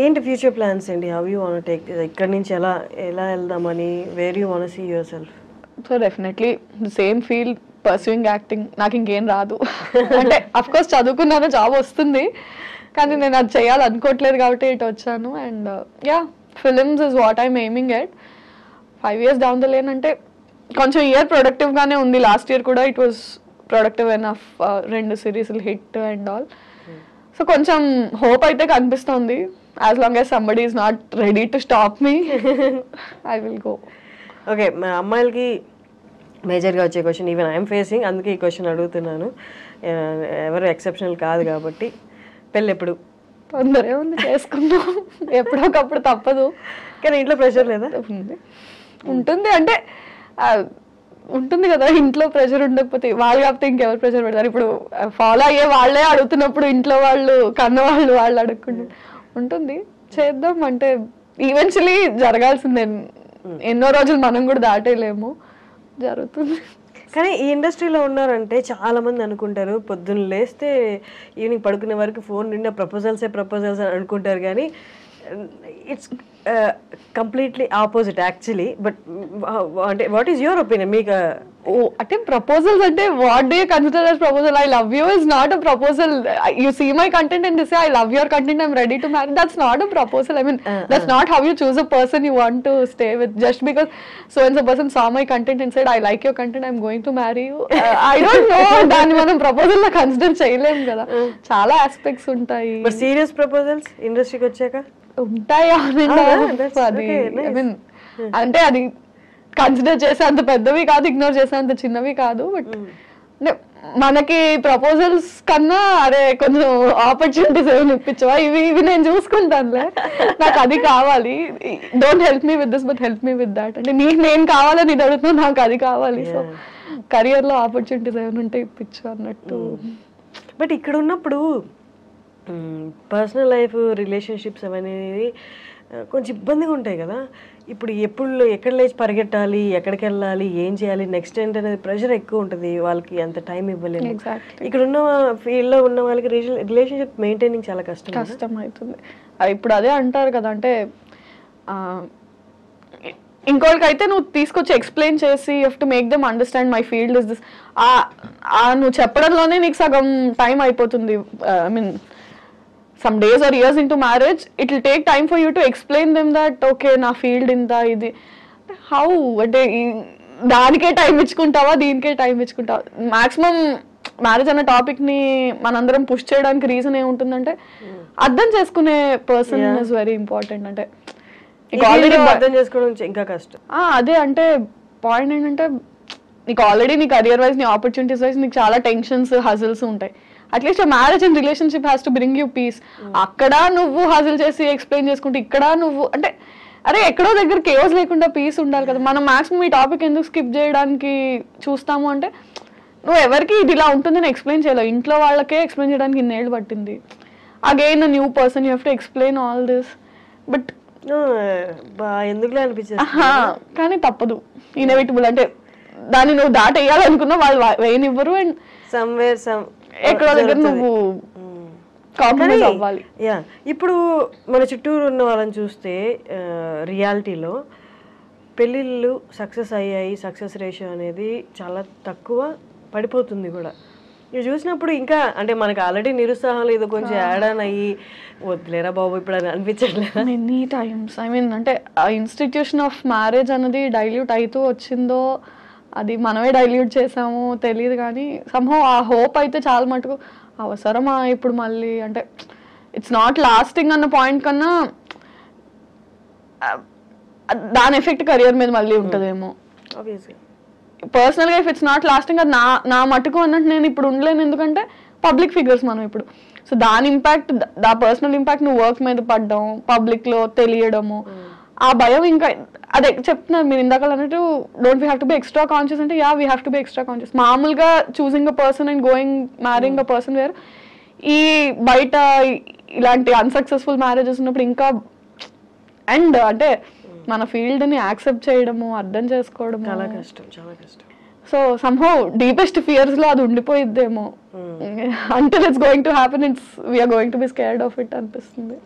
ఏంటి future plans అండి? How you want take ఇక్కడి నుంచి ఎలా ఎలా వెళ్దామని, where you want see yourself? So definitely same field, pursuing acting. నాకు ఇంకేం రాదు. అంటే అఫ్ కోర్స్ చదువుకున్నాను, జాబ్ వస్తుంది, కానీ నేను అది చేయాలనుకోవట్లేదు కాబట్టి ఇటు వచ్చాను. And yeah, films is what I'm aiming at. 5 years down the lane అంటే కొంచెం ఇయర్ ప్రొడక్టివ్గానే ఉంది. లాస్ట్ ఇయర్ కూడా ఇట్ వాస్ ప్రొడక్టివ్ ఎనఫ్, 2 సిరీస్లు హిట్ అండ్ ఆల్. సో కొంచెం హోప్ అయితే కనిపిస్తుంది. As long as somebody is not ready to stop me, I will go. Okay, మా అమ్మాయిలకి మేజర్గా వచ్చే క్వశ్చన్, ఈవెన్ ఐఎమ్ ఫేసింగ్, అందుకే ఈ క్వశ్చన్ అడుగుతున్నాను. ఎవరు ఎక్సెప్షనల్ కాదు కాబట్టి. పెళ్ళి ఎప్పుడు? తొందరే ఉంది, చేసుకున్నాం. ఎప్పుడొకప్పుడు తప్పదు. కానీ ఇంట్లో ప్రెషర్ లేదా? ఉంటుంది అంటే ఉంటుంది కదా, ఇంట్లో ప్రెషర్ ఉండకపోతే వాళ్ళు కాకపోతే ఇంకెవరు ప్రెషర్ పెడతారు? ఇప్పుడు ఫాలో అయ్యే వాళ్ళే అడుగుతున్నప్పుడు ఇంట్లో వాళ్ళు కన్నవాళ్ళు వాళ్ళు అడగకుండా ఉంటుంది. చేద్దాం అంటే ఈవెన్చువలీ జరగాల్సిందే. ఎన్నో రోజులు మనం కూడా దాటేయలేము, జరుగుతుంది. కానీ ఈ ఇండస్ట్రీలో ఉన్నారంటే చాలా మంది అనుకుంటారు, పొద్దున్న లేస్తే ఈవినింగ్ పడుకునే వరకు ఫోన్ నిండా ప్రపోజల్స్ అని అనుకుంటారు. కానీ it's completely opposite actually. But అంటే వాట్ ఈస్ యువర్ ఒపీనియన్? మీకు అంటే ప్రపోజల్స్ అంటే what do you consider as proposal? I love you is not a proposal. You see my content and say I love your content, I'm ready to marry. That's not a proposal. I mean that's not how you choose a person you want to stay with. Just because so and so person saw my content and said I like your content, I'm going to marry you. I don't know. దాన్ని మనం proposal లా consider చేయలేము కదా, చాలా aspects ఉంటాయి. But serious proposals ఇండస్ట్రీకి వచ్చాక ఉంటాయి. I mean అంటే అది కన్సిడర్ చేసే అంత పెద్దవి కాదు, ఇగ్నోర్ చేసే అంత చిన్నవి కాదు. బట్ మనకి ప్రపోజల్స్ కన్నా అరే కొంచెం ఆపర్చునిటీస్ ఏమైనా ఇప్పించవా, ఇవి నేను చూసుకుంటానులే, నాకు అది కావాలి, don't help me with this but help me with that. అంటే నీకు నేను కావాలని ఇది అడుగుతున్నా, నాకు అది కావాలి. సో కెరియర్లో ఆపర్చునిటీస్ ఏమైనా ఉంటే ఇప్పించు అన్నట్టు. బట్ ఇక్కడ ఉన్నప్పుడు పర్సనల్ లైఫ్, రిలేషన్షిప్స్ అనేది కొంచెం ఇబ్బందిగా ఉంటాయి కదా. ఇప్పుడు ఎక్కడ లేచి పరిగెట్టాలి, ఎక్కడికి వెళ్ళాలి, ఏం చేయాలి, నెక్స్ట్ ఏంటనేది ప్రెషర్ ఎక్కువ ఉంటుంది. వాళ్ళకి అంత టైం ఇవ్వలేము. ఇక్కడ ఉన్న ఫీల్డ్లో ఉన్న వాళ్ళకి రిలేషన్షిప్ మెయింటైనింగ్ చాలా కష్టం అవుతుంది. ఇప్పుడు అదే అంటారు కదా, అంటే ఇంకోళ్ళకైతే నువ్వు తీసుకొచ్చి ఎక్స్ప్లెయిన్ చేసి you have to make them understand my field is this. నువ్వు చెప్పడంలోనే నీకు సగం టైం అయిపోతుంది. I mean some days or years into marriage, it will take time for you to explain them that okay na field inta idi how ante danike time ichukuntava deenike time ichukuntava. maximum marriage ana topic ni manandaram push cheyadaniki reason em untundante అర్థం చేసుకునే person is very important. అంటే నీకు already అర్థం చేసుకోవడం ఇంకా కష్టం. అదే అంటే పాయింట్ ఏంటంటే నీకు ఆల్రెడీ నీ కెరియర్ వైజ్, నీ ఆపర్చునిటీస్ వైజ్ నీకు చాలా టెన్షన్స్, హజిల్స్ ఉంటాయి. At least marriage and relationship has to bring you peace. అక్కడ నువ్వు హాజిల్ చేసి ఎక్స్ప్లెయిన్ చేసుకుంటే ఇక్కడ నువ్వు అంటే అరే ఎక్కడో దగ్గర కేవస్ లేకుండా పీస్ ఉండాలి కదా. మనం మాక్సిమం ఈ టాపిక్ ఎందుకు స్కిప్ చేయడానికి చూస్తాము అంటే నువ్వు ఎవరికి ఇది ఇలా ఉంటుందని ఎక్స్ప్లెయిన్ చేయలేవు. ఇంట్లో వాళ్ళకే ఎక్స్ప్లెయిన్ చేయడానికి ఇన్నేళ్ళు పట్టింది. Again new person you have to explain all this. But ఎందుకులే అనిపించింది, కానీ తప్పదు, ఇన్ఎవిటబుల్. అంటే దాన్ని నువ్వు దాటేయాలనుకున్నా వాళ్ళు వేయనివ్వరు. అండ్ ఎక్కడో దగ్గర నువ్వు కాంప్రమైజ్ అవ్వాలి. ఇప్పుడు మన చుట్టూరు ఉన్న వాళ్ళని చూస్తే రియాలిటీలో పెళ్ళిళ్ళు సక్సెస్ అయ్యాయి, సక్సెస్ రేషియో అనేది చాలా తక్కువ పడిపోతుంది కూడా. ఇవి చూసినప్పుడు ఇంకా అంటే మనకు ఆల్రెడీ నిరుత్సాహం లేదు, కొంచెం యాడ్ ఆన్ అయ్యి వద్దులేరా బాబు ఇప్పుడు అని అనిపించట్లేదు మెనీ టైమ్స్. ఐ మీన్ అంటే ఆ ఇన్స్టిట్యూషన్ ఆఫ్ మ్యారేజ్ అనేది డైల్యూట్ అవుతూ వచ్చిందో అది మనమే డైల్యూట్ చేసాము తెలియదు. కానీ సంహౌ ఆ హోప్ అయితే చాలా మటుకు అవసరమా ఇప్పుడు మళ్ళీ, అంటే ఇట్స్ నాట్ లాస్టింగ్ అన్న పాయింట్ కన్నా దాని ఎఫెక్ట్ కెరియర్ మీద మళ్ళీ ఉంటుందేమో. పర్సనల్గా ఇఫ్ ఇట్స్ నాట్ లాస్టింగ్ అది నా మటుకు అన్నట్టు నేను ఇప్పుడు ఉండలేను. ఎందుకంటే పబ్లిక్ ఫిగర్స్ మనం ఇప్పుడు. సో దాని ఇంపాక్ట్, దా పర్సనల్ ఇంపాక్ట్ నువ్వు వర్క్ మీద పడ్డం, పబ్లిక్లో తెలియడము, ఆ భయం ఇంకా అదే చెప్తున్నారు మీరు ఇందాక అన్నట్టు don't we have to be extra conscious అంటే yeah we have to be extra conscious. మామూలుగా choosing a person and going marrying a person where ఈ బయట ఇలాంటి అన్సక్సెస్ఫుల్ మ్యారేజెస్ ఉన్నప్పుడు ఇంకా అండ్ అంటే మన ఫీల్డ్ని యాక్సెప్ట్ చేయడము, అర్థం చేసుకోవడం చాలా కష్టం, చాలా కష్టం. సో సమ్హౌ డీపెస్ట్ ఫియర్స్ లో అది ఉండిపోయిద్దేమో. until it's going to happen, we are going to be scared of it అనిపిస్తుంది.